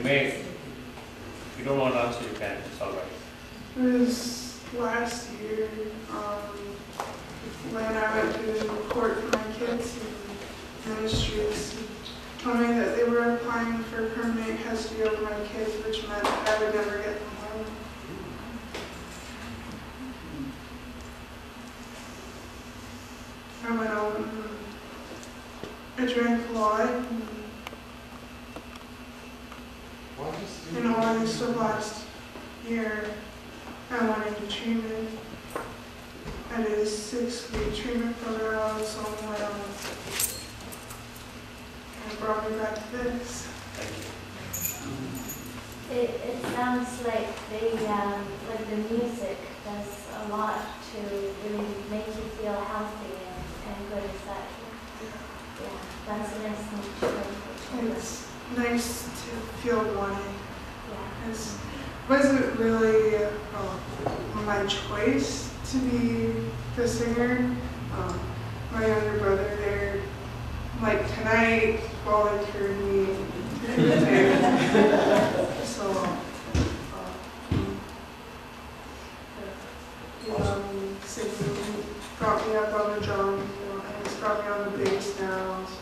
may, if you don't want to answer, you can, it's alright. It was last year when I went to court for my kids and ministries. Told me that they were applying for permanent custody over my kids, which meant I would never get them home. I went out and I drank a lot. In August of last year, I went into treatment. I did a 6-week treatment program on someone else. And brought me back to this. It sounds like the music does a lot to really make you feel healthy and good. Is that? Yeah, that's a nice thing to do. It's nice to feel wanted. Yeah. It wasn't really my choice to be the singer. My younger brother there, like tonight, volunteered me to do there. So, singing brought me up on the drum, and it's brought me on the bass now. So.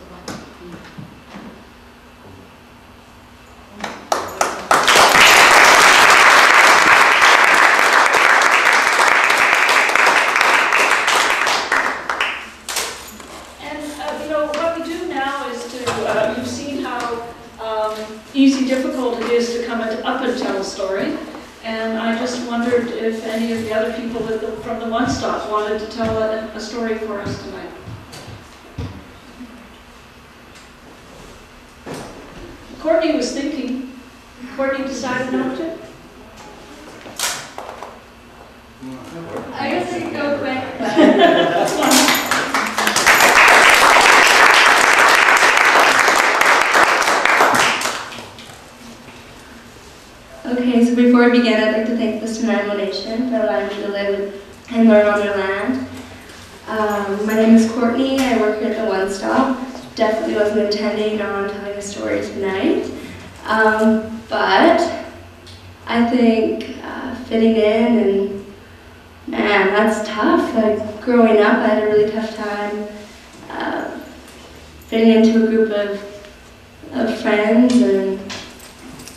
Easy, difficult it is to come up and tell a story, and I just wondered if any of the other people from the One Stop wanted to tell a story for us tonight. Courtney was thinking. Courtney decided not to? I guess I can go quick. Okay, so before we begin, I'd like to thank the Nanaimo Nation for allowing me to live and learn on their land. My name is Courtney. I work here at the One Stop. Definitely wasn't intending on telling a story tonight, but I think fitting in, and man, that's tough. Like growing up, I had a really tough time fitting into a group of friends, and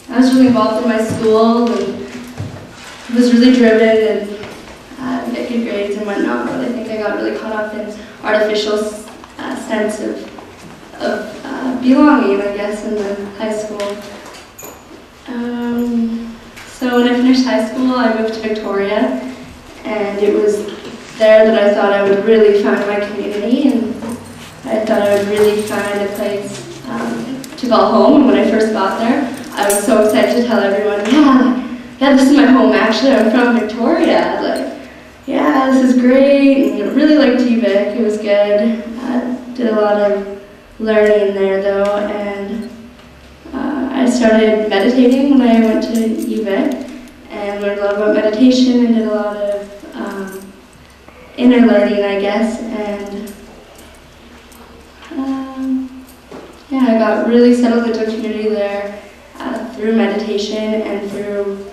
I was really involved in my school and was really driven and get good grades and whatnot, but I think I got really caught up in artificial sense of belonging, I guess, in the high school. So when I finished high school, I moved to Victoria, and it was there that I thought I would really find my community, and I thought I would really find a place to call home. And when I first got there, I was so excited to tell everyone, yeah, this is my home actually, I'm from Victoria. Like, yeah, this is great, and I really liked UVic, it was good. Did a lot of learning there though, and I started meditating when I went to UVic, and learned a lot about meditation and did a lot of inner learning, I guess, and yeah, I got really settled into a community there. Through meditation and through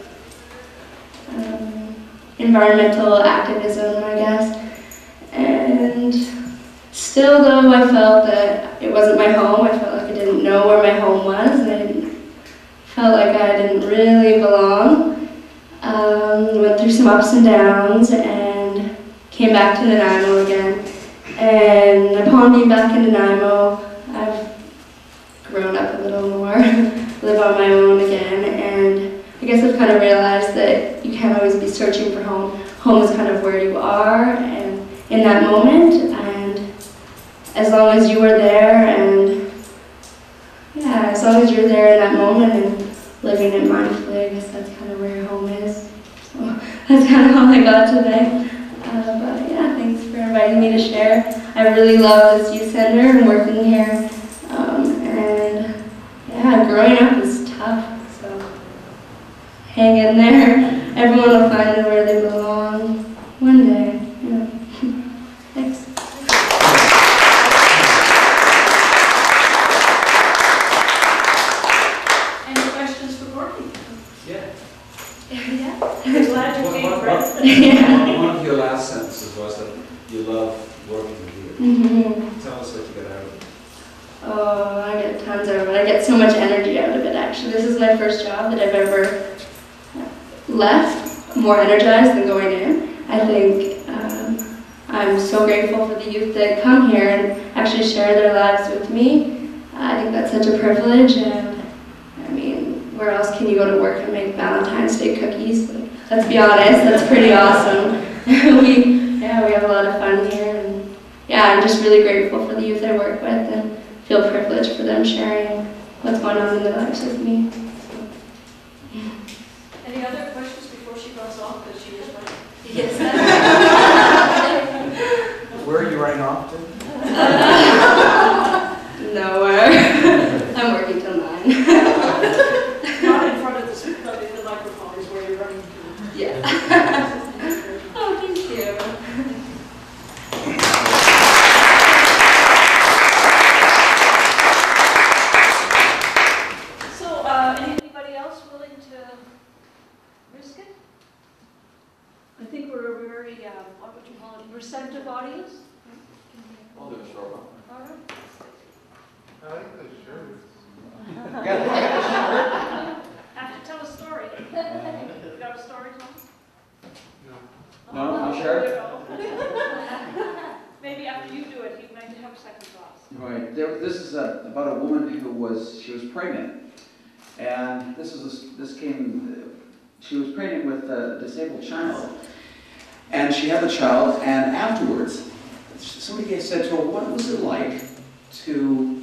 environmental activism, I guess. And still though, I felt that it wasn't my home. I felt like I didn't know where my home was, and felt like I didn't really belong. Went through some ups and downs and came back to Nanaimo again. And upon being back in Nanaimo, I've grown up a little more. Live on my own again, and I guess I've kind of realized that you can't always be searching for home. Home is kind of where you are and in that moment, and as long as you are there, and yeah, as long as you're there in that moment and living it mindfully, I guess that's kind of where your home is. So that's kind of all I got today. But yeah, thanks for inviting me to share. I really love this youth center and working here, and yeah, growing up is tough, so hang in there. Everyone will find where they belong one day. Yeah. Thanks. Any questions for Yeah. One of your last sentences was that you love working with youth. Tell us what you get out of it. Oh, I get tons out of it. I get so much energy out of it, actually. This is my first job that I've ever left more energized than going in. I think I'm so grateful for the youth that come here and actually share their lives with me. I think that's such a privilege, and I mean, where else can you go to work and make Valentine's Day cookies? Like, let's be honest, that's pretty awesome. we have a lot of fun here, and yeah, I'm just really grateful for the youth I work with and feel privileged for them sharing what's going on in their lives with me. Any other questions before she goes off, because she was running? Yes. Where are you running off to? Nowhere. I'm working till 9. Not in front of the microphone is where you're running to. Yeah. Oh, thank you. So, anybody else willing to risk it? I think we're a very, what would you call it, receptive audience? I'll do a short one. All right. I like the shirt. Have to tell a story. You got a story, Tom? No. No, I'm sure. Maybe after you do it, you might have second thoughts. Right. This is about a woman who was pregnant, and she was pregnant with a disabled child, and she had the child, and afterwards, somebody said to her, "What was it like to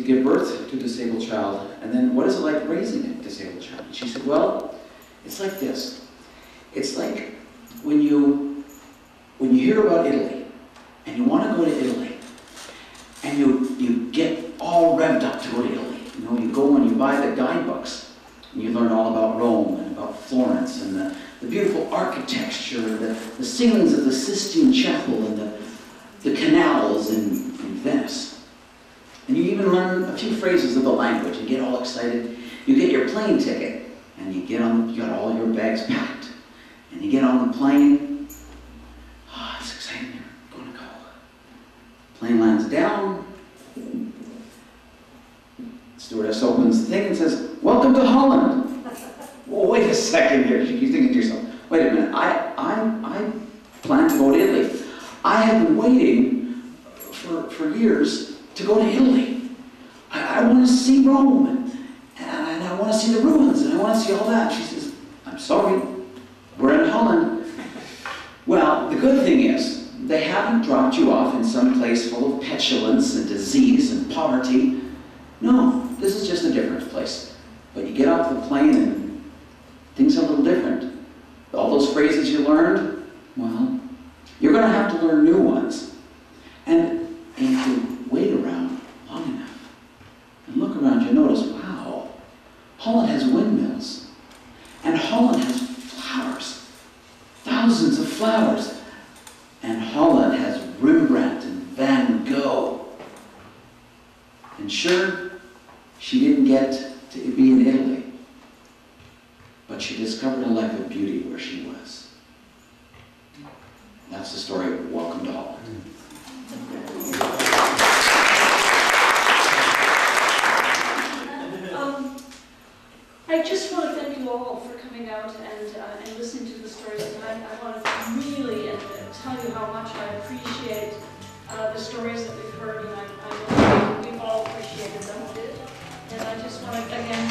give birth to a disabled child, and then what is it like raising a disabled child?" And she said, "Well, it's like this. It's like when you hear about Italy, and you want to go to Italy, and you get all revved up to go to Italy. You know, you go and you buy the guidebooks, and you learn all about Rome and about Florence and the beautiful architecture, the ceilings of the Sistine Chapel, and the canals in Venice. And you even learn a few phrases of the language and get all excited. You get your plane ticket, and you got all your bags packed, and you get on the plane. Oh, it's exciting, you're going to go. Plane lands down. Stewardess opens the thing and says, "Welcome to Holland." Well, wait a second here. You're thinking to yourself, wait a minute, I plan to go to Italy. I have been waiting for years to go to Italy. I want to see Rome, and I want to see the ruins, and I want to see all that. She says, "I'm sorry, we're in Holland." Well, the good thing is, they haven't dropped you off in some place full of petulance and disease and poverty. No, this is just a different place. But you get off the plane and things are a little different. All those phrases you learned, well, you're going to have to learn new ones. And if you wait around long enough and look around, you notice, wow, Holland has windmills. And Holland has flowers, thousands of flowers. And Holland has Rembrandt and Van Gogh. And sure, she didn't get to be in Italy, but she discovered a life of beauty where she was. That's the story of Welcome to Holland. I just want to thank you all for coming out and listening to the stories tonight. I want to really tell you how much I appreciate the stories that we've heard, and I know we've all appreciated them. And I just want to, again,